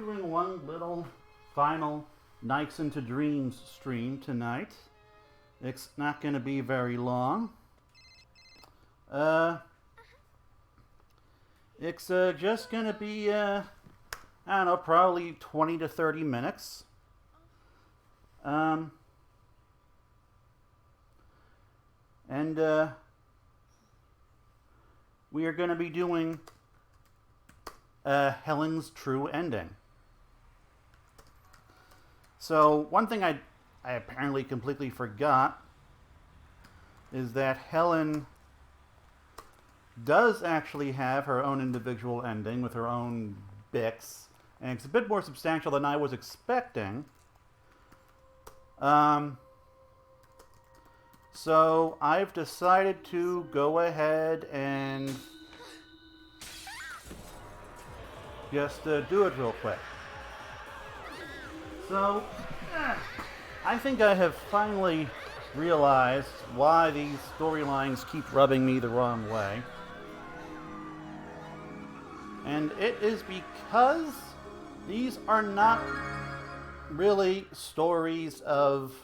doing one little final Nights into Dreams stream tonight. It's not going to be very long. It's just going to be, I don't know, probably 20 to 30 minutes. We are going to be doing Helen's true ending. So one thing I apparently completely forgot is that Helen does actually have her own individual ending with her own bits, and it's a bit more substantial than I was expecting. So I've decided to go ahead and just do it real quick. So, I think I have finally realized why these storylines keep rubbing me the wrong way. And it is because these are not really stories of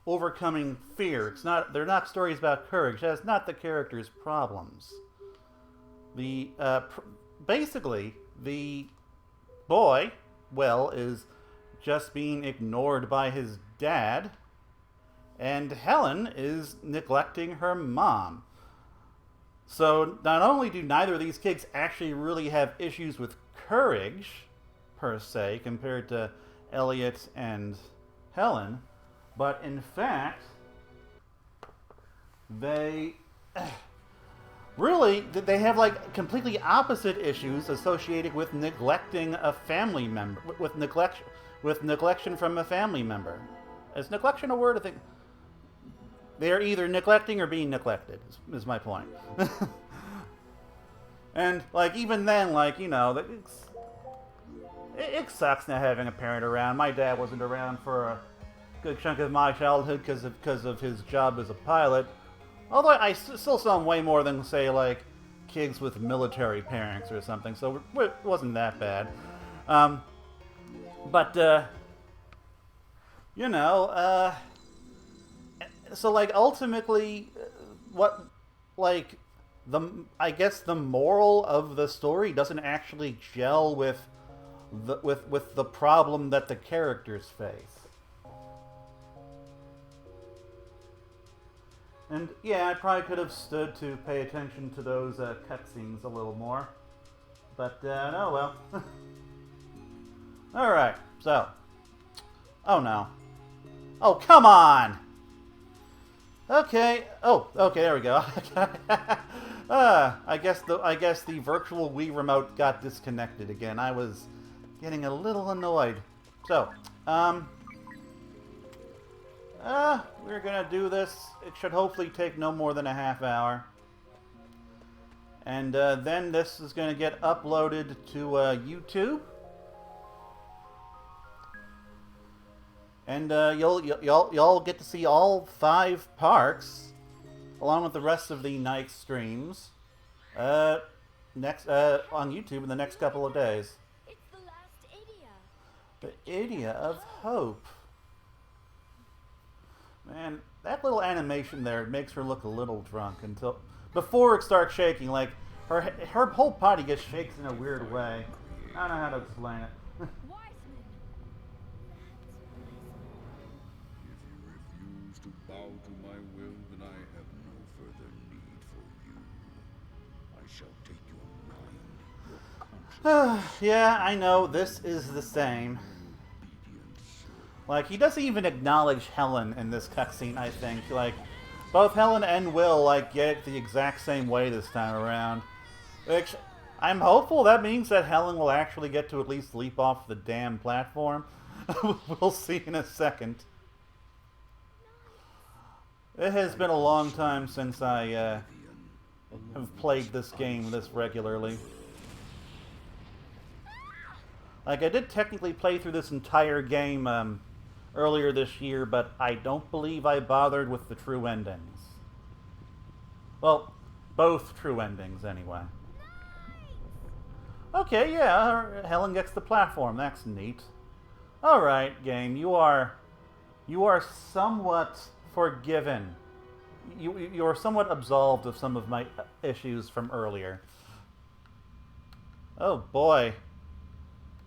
overcoming fear. They're not stories about courage. That's not the character's problems. Basically, the boy, Will, is just being ignored by his dad, and Helen is neglecting her mom. So not only do neither of these kids actually really have issues with courage, per se, compared to Elliot and Helen, but in fact, they have like completely opposite issues associated with neglecting a family member, with neglection from a family member. Is neglection a word? I think they are either neglecting or being neglected. Is my point. And like even then, like it sucks not having a parent around. My dad wasn't around for a good chunk of my childhood because of his job as a pilot. Although I still saw him way more than, say, like, kids with military parents or something, so it wasn't that bad. So, like, ultimately, I guess the moral of the story doesn't actually gel with the problem that the characters face. And yeah, I probably could have stood to pay attention to those cutscenes a little more. But, oh well. Alright, so. Oh no. Oh, come on! Okay. Oh, okay, there we go. I guess the virtual Wii remote got disconnected again. I was getting a little annoyed. So, we're gonna do this. It should hopefully take no more than a half hour. And then this is gonna get uploaded to YouTube. And y'all get to see all 5 parts, along with the rest of the night streams, next on YouTube in the next couple of days. It's the last Idia. The Idia of Hope. Man, that little animation there makes her look a little drunk before it starts shaking. Like her whole body just shakes in a weird way. I don't know how to explain it. Wiseman. If you refuse to bow to my will, then I have no further need for you. I shall take your mind, your conscience. Yeah, I know. This is the same. Like, he doesn't even acknowledge Helen in this cutscene, I think. Like, both Helen and Will, like, get it the exact same way this time around. Which, I'm hopeful that means that Helen will actually get to at least leap off the damn platform. We'll see in a second. It has been a long time since I have played this game this regularly. Like, I did technically play through this entire game earlier this year, but I don't believe I bothered with the true endings. Well, both true endings, anyway. Okay, yeah, Helen gets the platform. That's neat. All right, game. You are somewhat forgiven. You are somewhat absolved of some of my issues from earlier. Oh boy,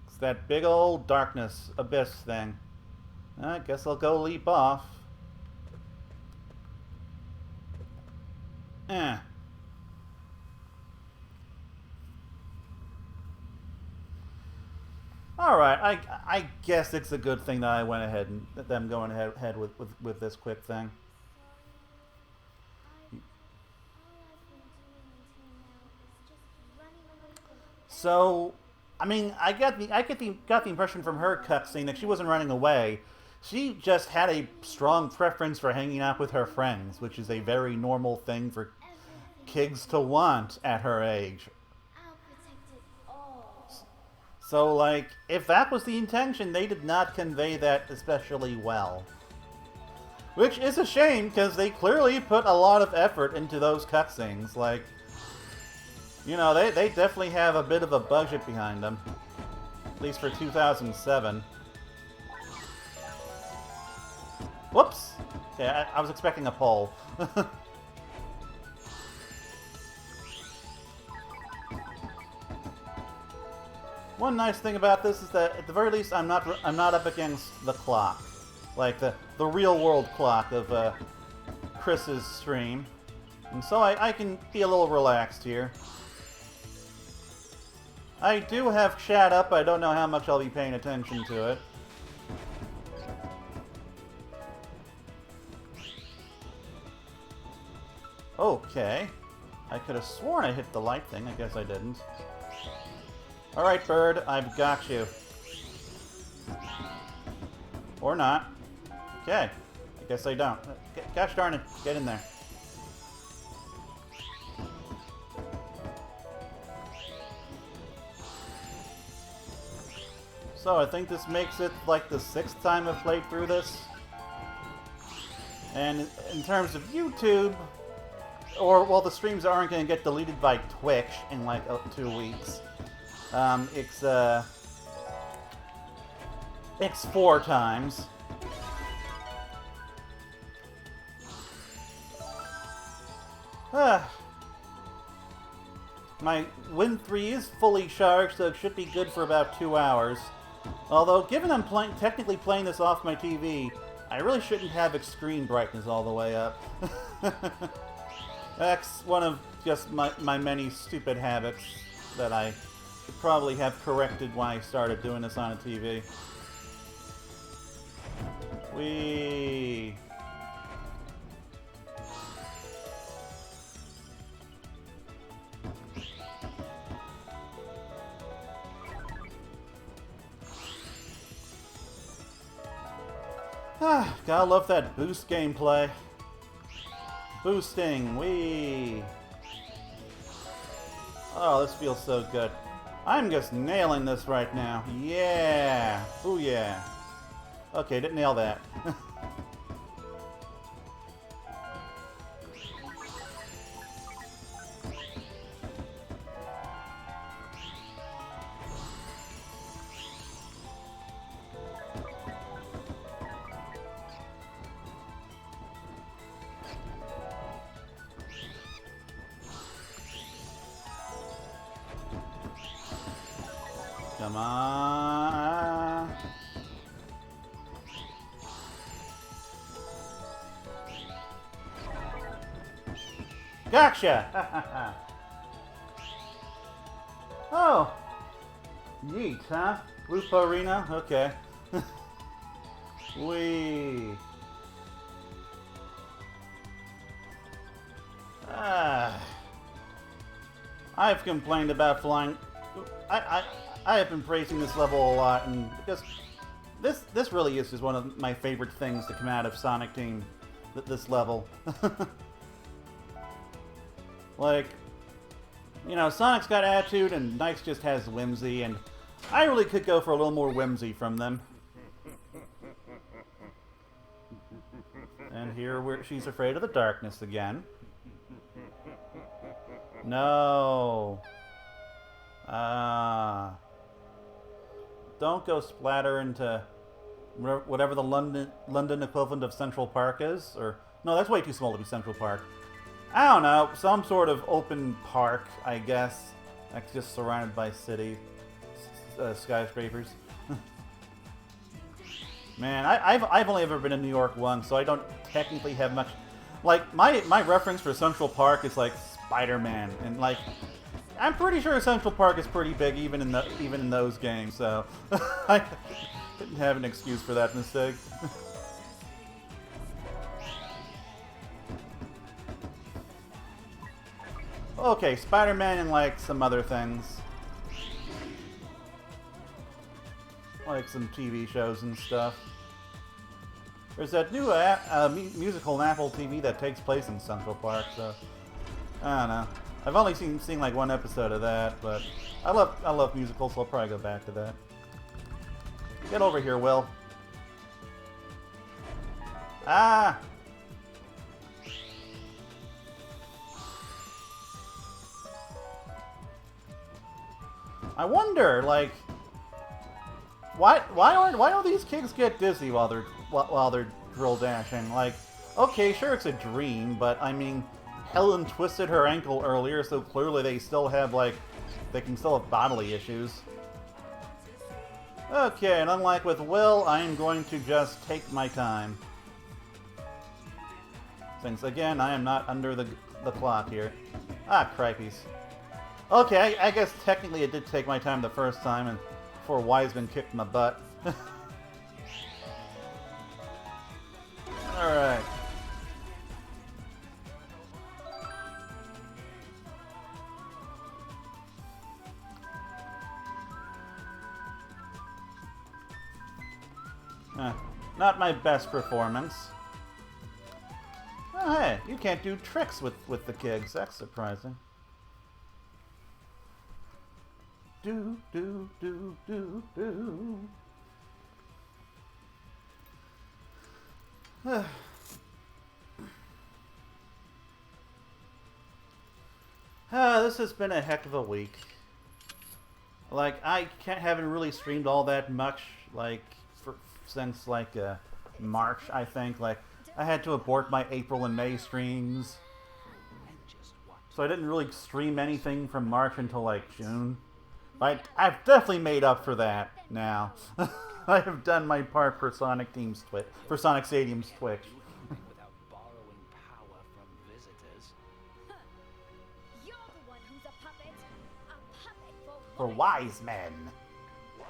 it's that big old darkness abyss thing. I guess I'll go leap off. Eh. All right, I guess it's a good thing that I went ahead and them going ahead with this quick thing. So, I mean, got the impression from her cutscene that she wasn't running away. She just had a strong preference for hanging out with her friends, which is a very normal thing for kids to want at her age. I'll protect it all. So, like, if that was the intention, they did not convey that especially well. Which is a shame, because they clearly put a lot of effort into those cutscenes. Like, you know, they definitely have a bit of a budget behind them. At least for 2007. Whoops! Okay, I was expecting a poll. One nice thing about this is that at the very least I'm not up against the clock, like the real world clock of Chris's stream, and so I can be a little relaxed here. I do have chat up. I don't know how much I'll be paying attention to it. Okay, I could have sworn I hit the light thing. I guess I didn't. Alright, bird, I've got you. Or not. Okay. I guess I don't. Gosh darn it, get in there. So, I think this makes it like the 6th time I've played through this. And in terms of YouTube, or, well, the streams aren't going to get deleted by Twitch in like 2 weeks. It's 4 times. My Win 3 is fully charged, so it should be good for about 2 hours. Although, given I'm technically playing this off my TV, I really shouldn't have its screen brightness all the way up. That's one of just my many stupid habits that I should probably have corrected when I started doing this on a TV. Whee! Ah, gotta love that boost gameplay. Boosting, whee! Oh, this feels so good. I'm just nailing this right now. Yeah! Ooh yeah! Okay, didn't nail that. Come on. Gotcha! Oh. Yeet, huh? Loop Arena? Okay. Wee. I've complained about flying. I have been praising this level a lot, and because this really is just one of my favorite things to come out of Sonic Team. This level, like, you know, Sonic's got attitude, and NiGHTS just has whimsy, and I really could go for a little more whimsy from them. And here she's afraid of the darkness again. No. Ah. Don't go splatter into whatever the London equivalent of Central Park is. Or no, that's way too small to be Central Park. I don't know. Some sort of open park, I guess. That's just surrounded by city skyscrapers. Man, I've only ever been to New York once, so I don't technically have much. Like my reference for Central Park is like Spider-Man, and like I'm pretty sure Central Park is pretty big even in those games. So I didn't have an excuse for that mistake. Okay, Spider-Man and like some other things. Like some TV shows and stuff. There's that new musical on Apple TV that takes place in Central Park, so I don't know. I've only seen like one episode of that, but I love musicals, so I'll probably go back to that. Get over here, Will. Ah! I wonder, like, why don't these kids get dizzy while they're drill dashing? Like, okay, sure, it's a dream, but I mean, Helen twisted her ankle earlier, so clearly they still have they can still have bodily issues. Okay, and unlike with Will, I am going to just take my time. Since again, I am not under the clock here. Ah, cripes. Okay, I guess technically it did take my time the first time, and before Wiseman kicked my butt. Alright. Not my best performance. Oh, hey, you can't do tricks with the kids. That's surprising. Do, do, do, do, do. This has been a heck of a week. Like, I haven't really streamed all that much, like, since, like, March, I think. Like, I had to abort my April and May streams. So I didn't really stream anything from March until, like, June. But I've definitely made up for that now. I have done my part for Sonic Stadium's Twitch. Without borrowing power from visitors. You're the one who's a puppet. A puppet For for wise men. So,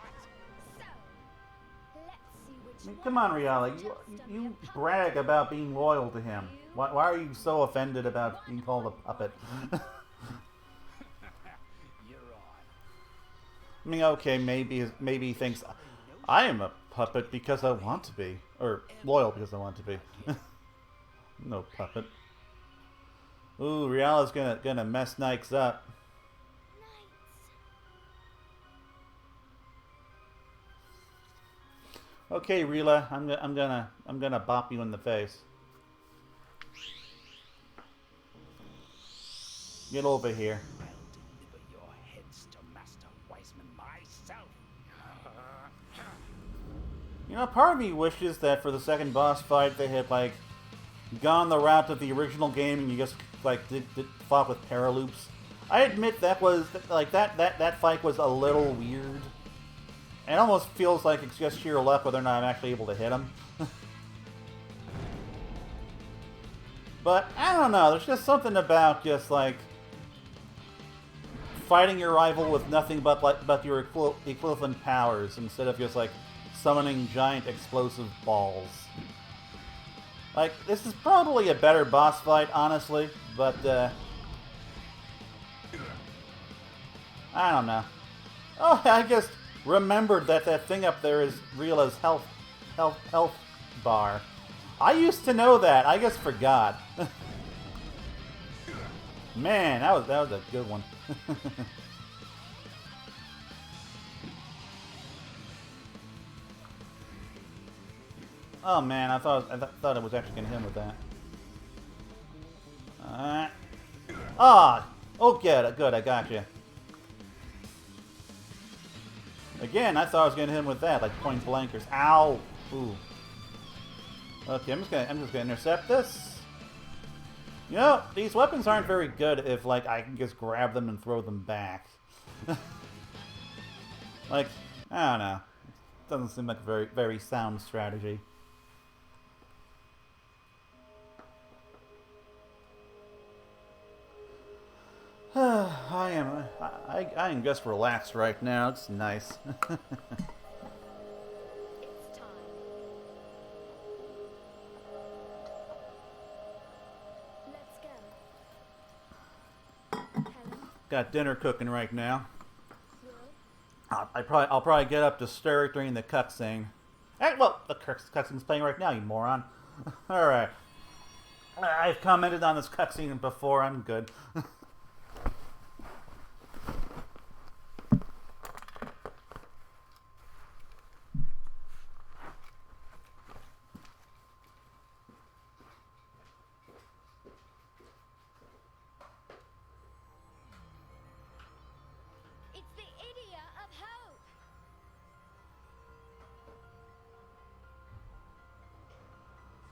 let's see which I mean, one come on, of Riala. us You just to be a puppet. brag about being loyal to him. Why are you so offended about being called a puppet? I mean, okay, maybe he thinks I am a puppet because I want to be, or loyal because I want to be. No puppet. Ooh, Riala's gonna mess Nikes up. Okay, Rila, I'm gonna bop you in the face. Get over here. I'll deliver your heads to Master Wiseman myself. You know, part of me wishes that for the second boss fight they had, like, gone the route of the original game and you just, like, did fought with paraloops. I admit that was, like, that fight was a little weird. It almost feels like it's just sheer luck whether or not I'm actually able to hit him. But, I don't know, there's just something about just, like, fighting your rival with nothing but your equivalent powers instead of just, like, summoning giant explosive balls. Like, this is probably a better boss fight, honestly, but, I don't know. Oh, I just remembered that thing up there is Rila's health bar. I used to know that, I just forgot. Man, that was a good one. Oh man, I thought I was actually gonna hit him with that. Oh, good, I got you. Again, I thought I was gonna hit him with that, like point blankers. Ow! Ooh. Okay, I'm just gonna intercept this. You know, these weapons aren't very good if like I can just grab them and throw them back. Like, I don't know. Doesn't seem like a very sound strategy. I am just relaxed right now. It's nice. It's time. Let's go. Helen, Got dinner cooking right now. Will, I'll probably get up to stir it during the cutscene. Hey, well, the cutscene's playing right now, you moron. All right. I've commented on this cutscene before. I'm good. it's the idiot of hope.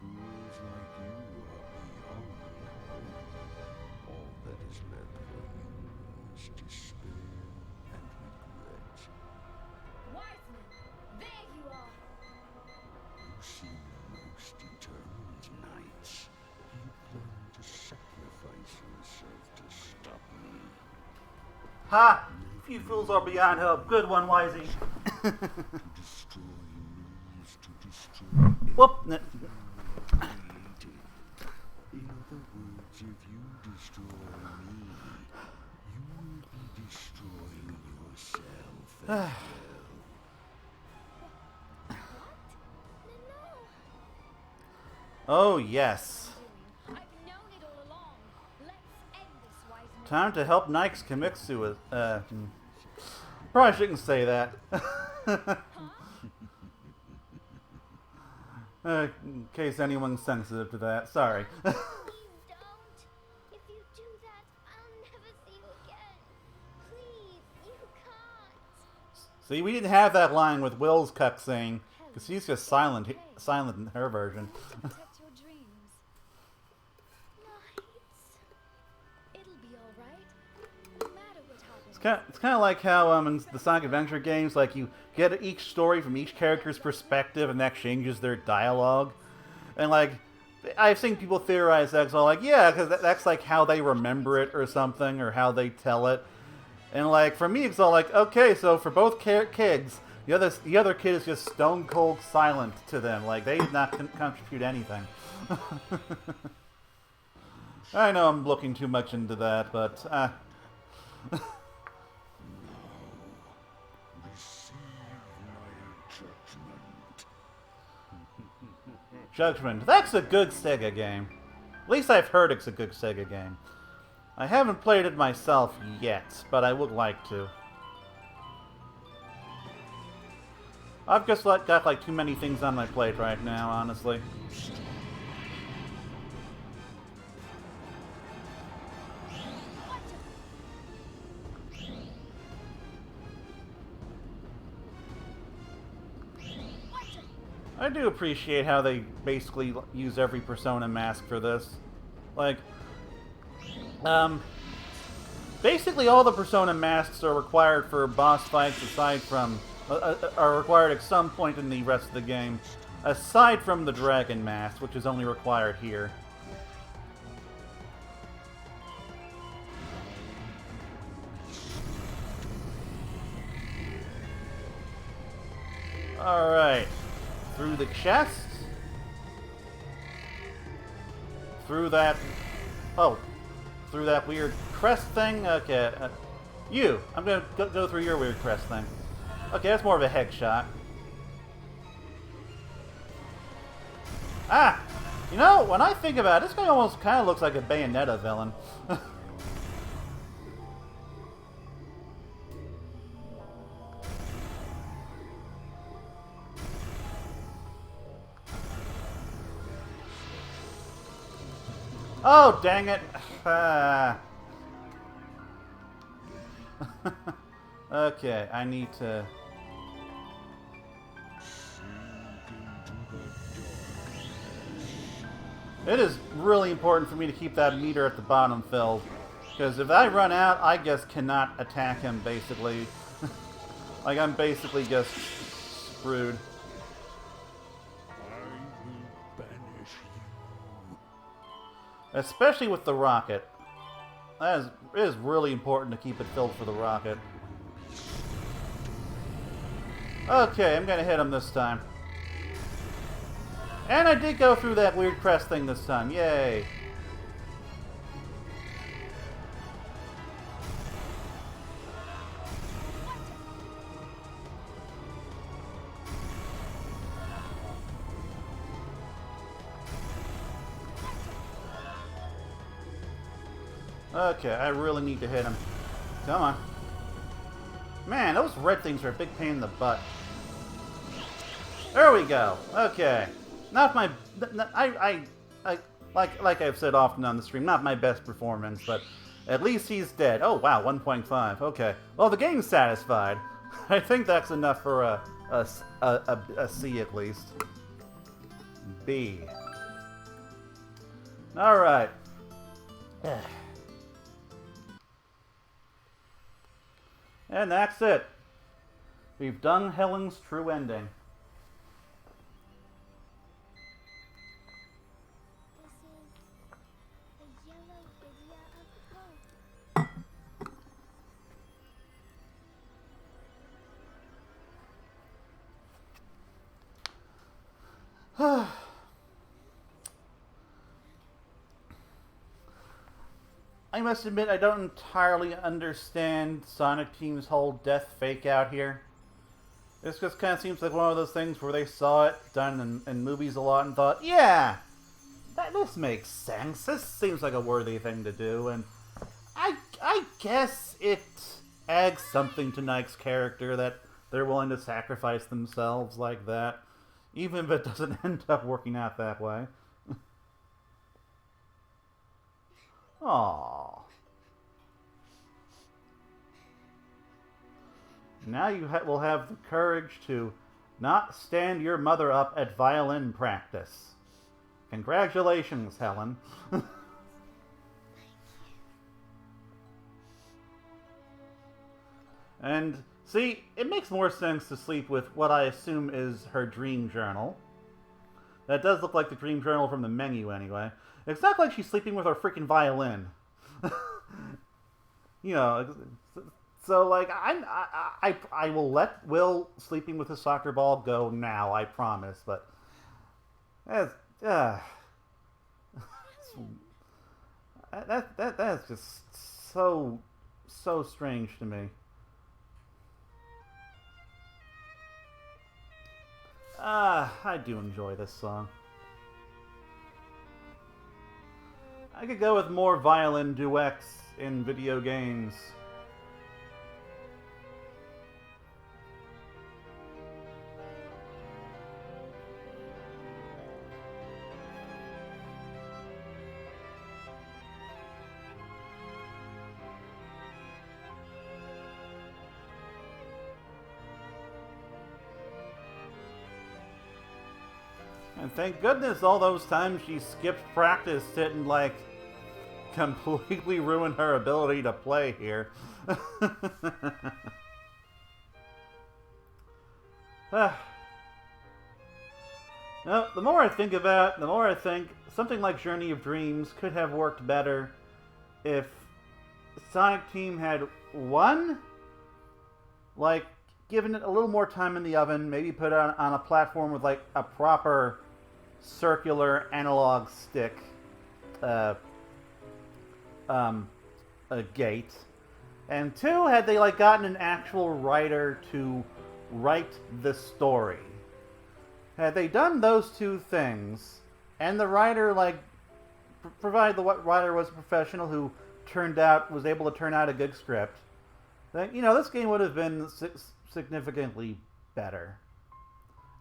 Fools like you are beyond hope. All that is left for you is despair and regret. Wiseman, there you are. You seem most determined, knights. You plan to sacrifice yourself to stop me. Ha! You fools are beyond help. Good one, Wisey. To destroy me is to destroy Whoop! created. In other words, if you destroy me, you will be destroying yourself as well. Oh, yes. I've known it all along. Let's end this, Wiseman. Time to help Nikes commit suicide. Probably shouldn't say that. In case anyone's sensitive to that. Sorry. Please don't. If you do that, I'll never see you again. Please, you can't. See, we didn't have that line with Will's cutscene, because he's just silent in her version. Protect your dreams. Nights. It'll be all right. No matter what happens. It's kind of like how in the Sonic Adventure games, like you get each story from each character's perspective, and that changes their dialogue. And like, I've seen people theorize that, so like, yeah, because that's like how they remember it or something, or how they tell it. And like for me, it's all like, okay, so for both kids, the other kid is just stone cold silent to them, like they did not contribute anything. I know I'm looking too much into that, but Receive my judgment. Judgment. That's a good Sega game. At least I've heard it's a good Sega game. I haven't played it myself yet, but I would like to. I've just got like too many things on my plate right now, honestly. I do appreciate how they basically use every Persona mask for this. Like, basically all the Persona masks are required for boss fights aside from, are required at some point in the rest of the game, aside from the Dragon mask, which is only required here. Alright. Through the chest. Through that... Oh. Through that weird crest thing? Okay. You! I'm gonna go through your weird crest thing. Okay, that's more of a headshot. Ah! You know, when I think about it, this guy almost kind of looks like a Bayonetta villain. Oh, dang it. Okay, I need to It is really important for me to keep that meter at the bottom filled. Because if I run out, I just cannot attack him, basically. Like, I'm basically just screwed. I will banish you. Especially with the rocket. It is really important to keep it filled for the rocket. Okay, I'm gonna hit him this time. And I did go through that weird crest thing this time. Yay! Okay, I really need to hit him. Come on. Man, those red things are a big pain in the butt. There we go. Okay. Not my... I like I've said often on the stream, not my best performance, but at least he's dead. Oh, wow, 1.5. Okay. Well, the game's satisfied. I think that's enough for a C at least. B. Alright. And that's it. We've done Helen's true ending. This is the yellow area of the boat. I must admit, I don't entirely understand Sonic Team's whole death fake out here. This just kind of seems like one of those things where they saw it done in movies a lot and thought, yeah, this makes sense. This seems like a worthy thing to do, and I guess it adds something to Nike's character that they're willing to sacrifice themselves like that, even if it doesn't end up working out that way. Aww. Now you will have the courage to not stand your mother up at violin practice. Congratulations, Helen. And, see, it makes more sense to sleep with what I assume is her dream journal. That does look like the dream journal from the menu, anyway. It's not like she's sleeping with her freaking violin. You know, so, like, I will let Will sleeping with his soccer ball go now, I promise, but... That's just so strange to me. I do enjoy this song. I could go with more violin duets in video games. And thank goodness all those times she skipped practice didn't, like, completely ruin her ability to play here. No, the more I think about it, the more I think something like Journey of Dreams could have worked better if Sonic Team had, one, like, given it a little more time in the oven, maybe put it on a platform with, like, a proper circular analog stick a gate, and two, had they, like, gotten an actual writer to write the story. Had they done those two things, and the writer, like, provided the writer was a professional who was able to turn out a good script, then, you know, this game would have been significantly better.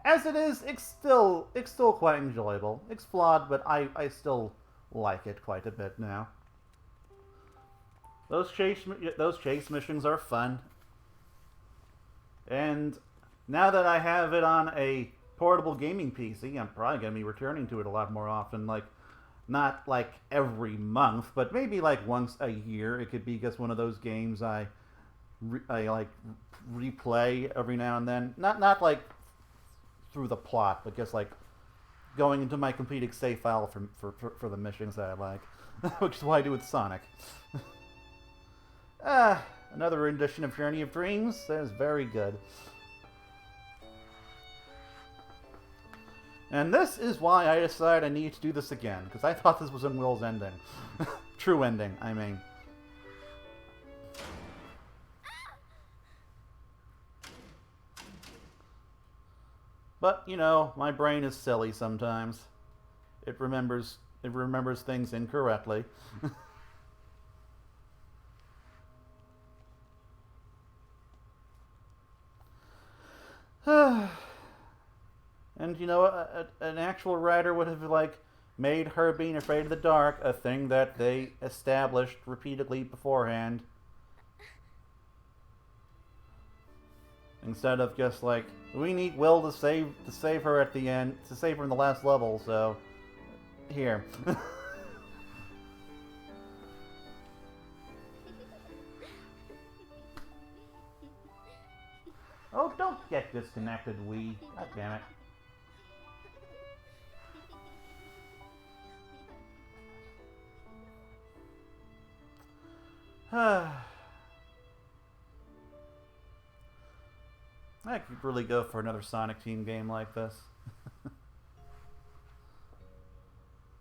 As it is, it's still quite enjoyable. It's flawed, but I still like it quite a bit now. Those chase missions are fun. And now that I have it on a portable gaming PC, I'm probably going to be returning to it a lot more often. Like, not like every month, but maybe like once a year. It could be just one of those games I like replay every now and then. Not like through the plot, but just like going into my completed save file for the missions that I like, which is what I do with Sonic. Another rendition of Journey of Dreams. That is very good. And this is why I decided I need to do this again, because I thought this was in Will's ending. True ending, I mean. But, you know, my brain is silly sometimes. It remembers things incorrectly. And, you know, an actual writer would have, like, made her being afraid of the dark a thing that they established repeatedly beforehand. Instead of just, like, we need Will to save her at the end, to save her in the last level, so here. Oh, don't get disconnected, Wii. God damn it. I could really go for another Sonic Team game like this.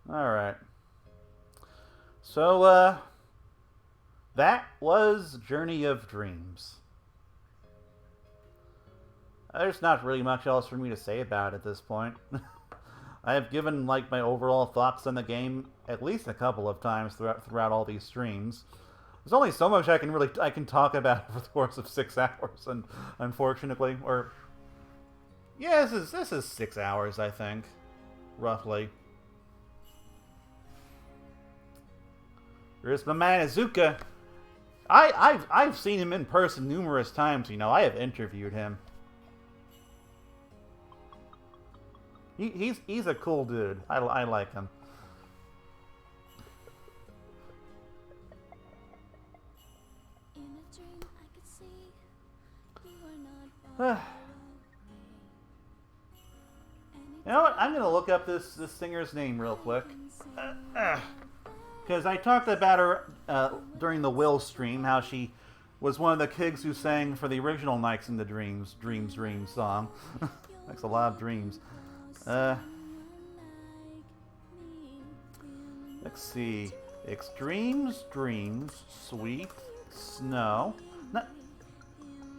Alright. So, that was Journey of Dreams. There's not really much else for me to say about it at this point. I have given, like, my overall thoughts on the game at least a couple of times throughout all these streams. There's only so much I can talk about over the course of 6 hours, and unfortunately, or yeah, this is 6 hours, I think, roughly. There's my man Izuka. I've seen him in person numerous times. You know, I have interviewed him. He's a cool dude. I like him. You know what? I'm gonna look up this singer's name real quick, because I talked about her during the Will stream, how she was one of the kids who sang for the original Nights into Dreams song. Makes a lot of dreams. Let's see. Extremes, Dreams, Sweet, Snow.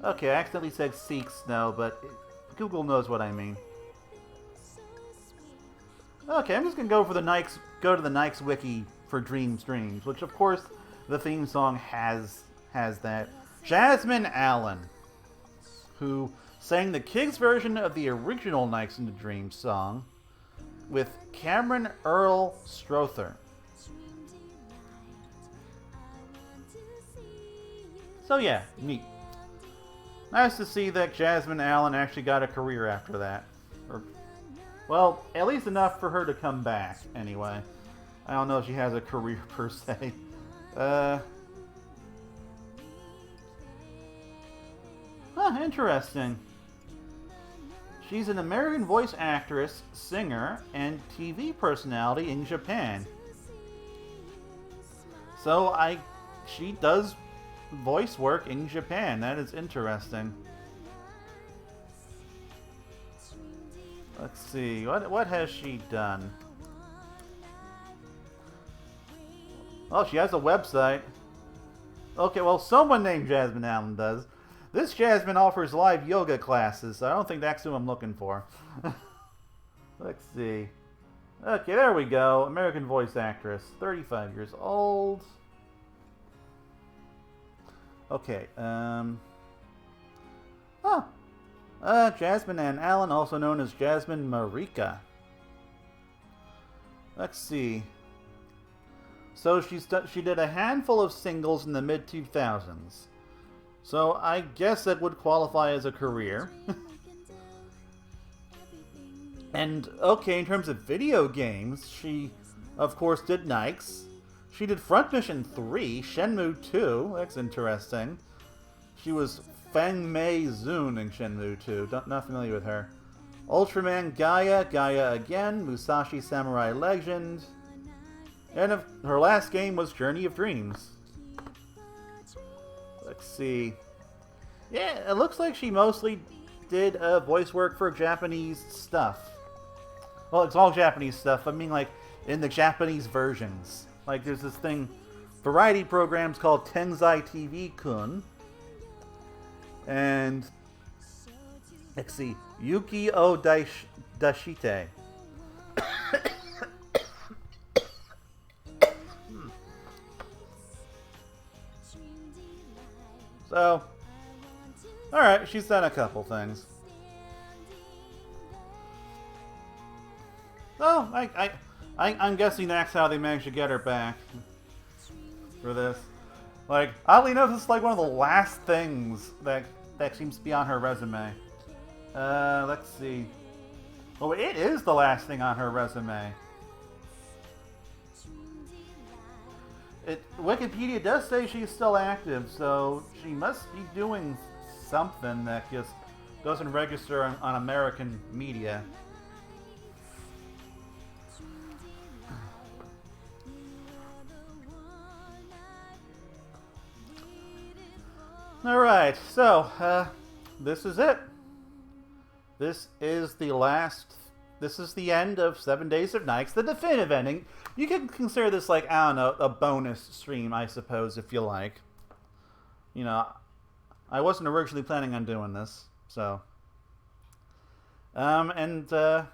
Okay, I accidentally said Seek Snow, but Google knows what I mean. Okay, I'm just gonna go to the Nike's wiki for Dreams, which of course the theme song has that. Jasmine Allen, who sang the kids' version of the original Nights into Dreams song with Cameron Earl Strother. So yeah, neat. Nice to see that Jasmine Allen actually got a career after that. Or, well, at least enough for her to come back, anyway. I don't know if she has a career per se. Interesting. She's an American voice actress, singer, and TV personality in Japan. So she does voice work in Japan. That is interesting. Let's see. What has she done? Oh, she has a website. Okay, well, someone named Jasmine Allen does. This Jasmine offers live yoga classes, so I don't think that's who I'm looking for. Let's see. Okay, there we go. American voice actress. 35 years old. Okay, Jasmine Ann Allen, also known as Jasmine Marika. Let's see. So she did a handful of singles in the mid-2000s. So I guess that would qualify as a career. And, okay, in terms of video games, she of course, did NiGHTS. She did Front Mission 3, Shenmue 2. That's interesting. She was Feng Mei Zun in Shenmue 2. Not familiar with her. Ultraman Gaia, Gaia again, Musashi Samurai Legend. And her last game was Journey of Dreams. Let's see. Yeah, it looks like she mostly did voice work for Japanese stuff. Well, it's all Japanese stuff. I mean, like, in the Japanese versions. Like, there's this thing, variety programs called Tenzai TV-kun. And, let's see, Yuki-O Dashite. So, alright, she's done a couple things. Oh, I'm guessing that's how they managed to get her back for this. Like, oddly enough, this is like one of the last things that seems to be on her resume. Let's see. Oh, it is the last thing on her resume. Wikipedia does say she's still active, so she must be doing something that just doesn't register on American media. Alright, so, this is it. This is the end of 7 Days of NiGHTS, the definitive ending. You can consider this like, I don't know, a bonus stream, I suppose, if you like. You know, I wasn't originally planning on doing this, so. I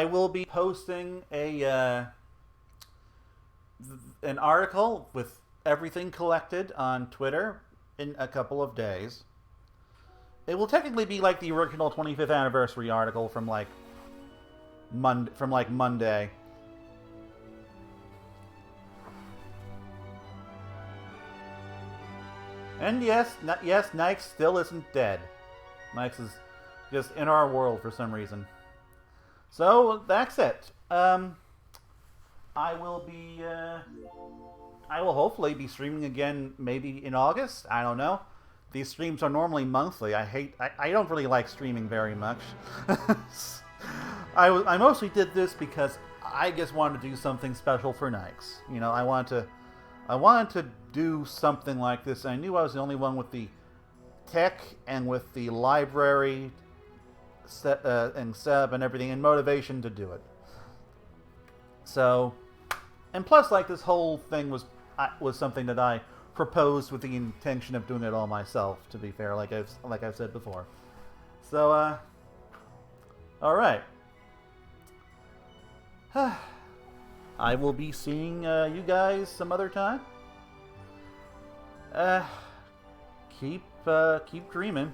will be posting an article with everything collected on Twitter in a couple of days. It will technically be like the original 25th anniversary article from like Monday. And yes, NiGHTS still isn't dead. NiGHTS is just in our world for some reason. So that's it. I will hopefully be streaming again maybe in August. I don't know. These streams are normally monthly. I don't really like streaming very much. I mostly did this because I just wanted to do something special for NiGHTS. You know, I wanted to do something like this. I knew I was the only one with the tech and with the library set and setup and everything and motivation to do it. So, and plus, like, this whole thing was something that I proposed with the intention of doing it all myself, to be fair, like I've said before. So, alright. I will be seeing you guys some other time. Keep dreaming.